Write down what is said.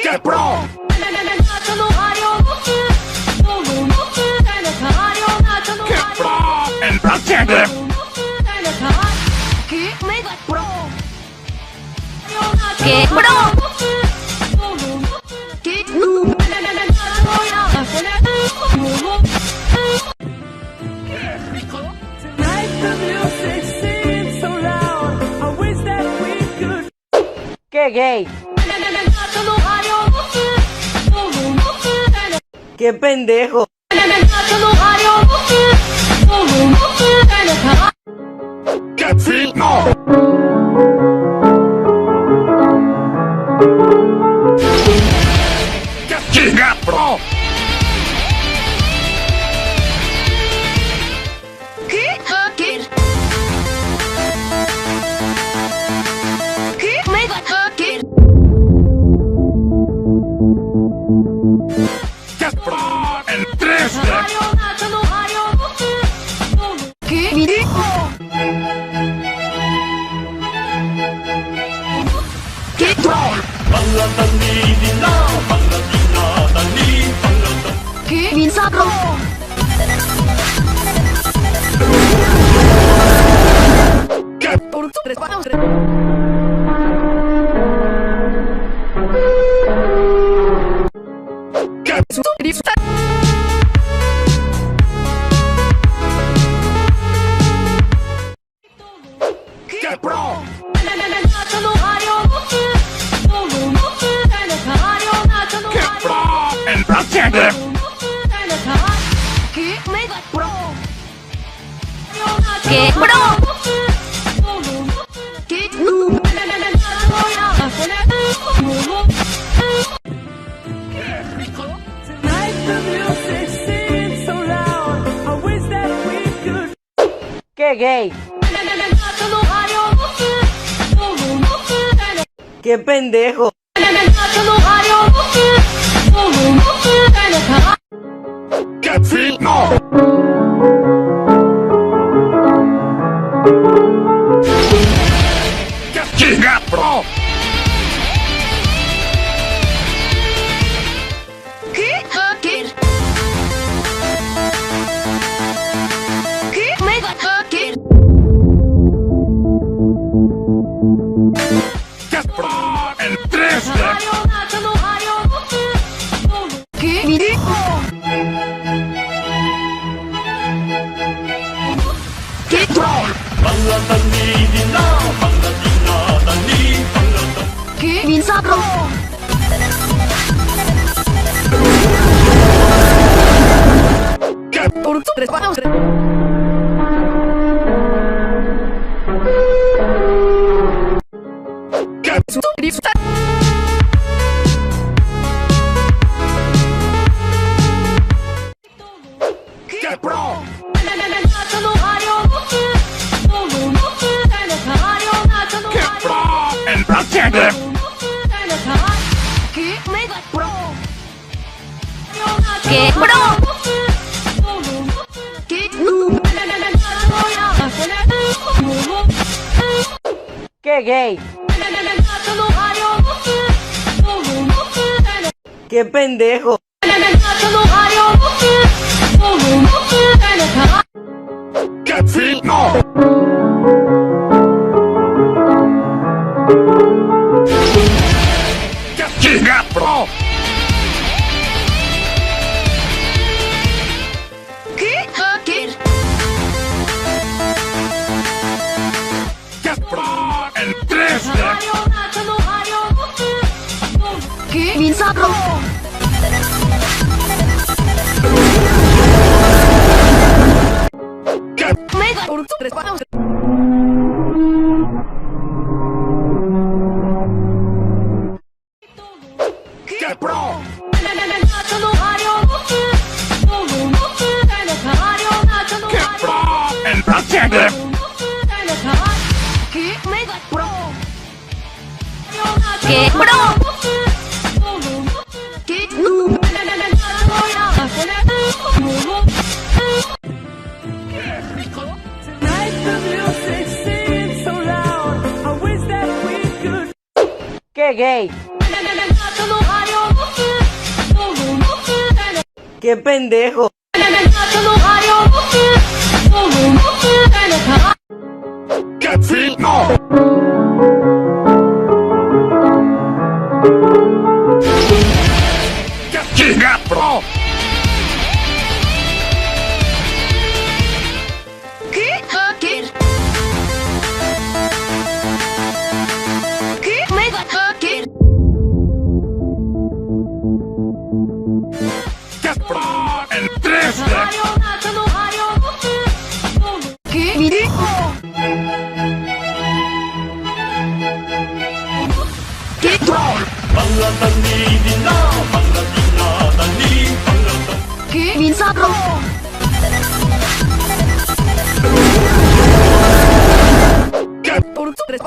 ¡Qué pro! ¡Qué pro! ¡El procede! ¡Qué pro! ¡Qué ¡Qué gay! ¡Qué pendejo! ¡Qué fino! ¡Qué giga pro! ¿Qué? ¿Qué? ¿Qué? Mega hacker. ¡Qué pro! ¡El 3D! ¿Qué? Video. ¿Qué? ¡Troll! ¿Qué? Minsaco. ¡Qué Por tu tres palos. ¡Qué Su lista. ¡Qué pro! ¡Qué pro! ¡El procede! ¿Qué? Mega pro. ¡Qué pro! ¿Qué? ¡Qué gay! ¡Qué pendejo! ¡Qué fino! ¡Qué giga pro! ¿Qué? Hacker. ¿Qué? Mega hacker. ¡Qué pro! ¡El 3D! ¿Qué? Video. ¿Qué? ¡Troll! ¿Qué? Minsaco. ¡Qué Por tu tres palos. ¡Qué Su lista. ¡Qué pro! ¡Qué pro! ¡El procede! ¿Qué? Mega pro. ¡Qué pro! ¿Qué? ¡Qué gay! ¡Qué pendejo! ¡Qué fino! ¡Qué giga pro! ¿Qué? Hacker. ¡Qué pro! ¡El 3D! ¿Qué? Minsaco. ¡Qué Mega. Por tu tres palos. ¡Qué pro! ¡Qué pro! ¡El procede! ¿Qué? Mega pro. ¡Qué pro! ¿Qué? ¡Qué gay! ¡Qué pendejo! ¡Qué fino! ¡Qué chinga, bro! ¿Qué? Hacker. ¿Qué? Mega hacker. ¡Qué pro! ¡El 3D! ¿Qué? Video. ¿Qué? ¿Qué? Minsato. ¡Qué Por 3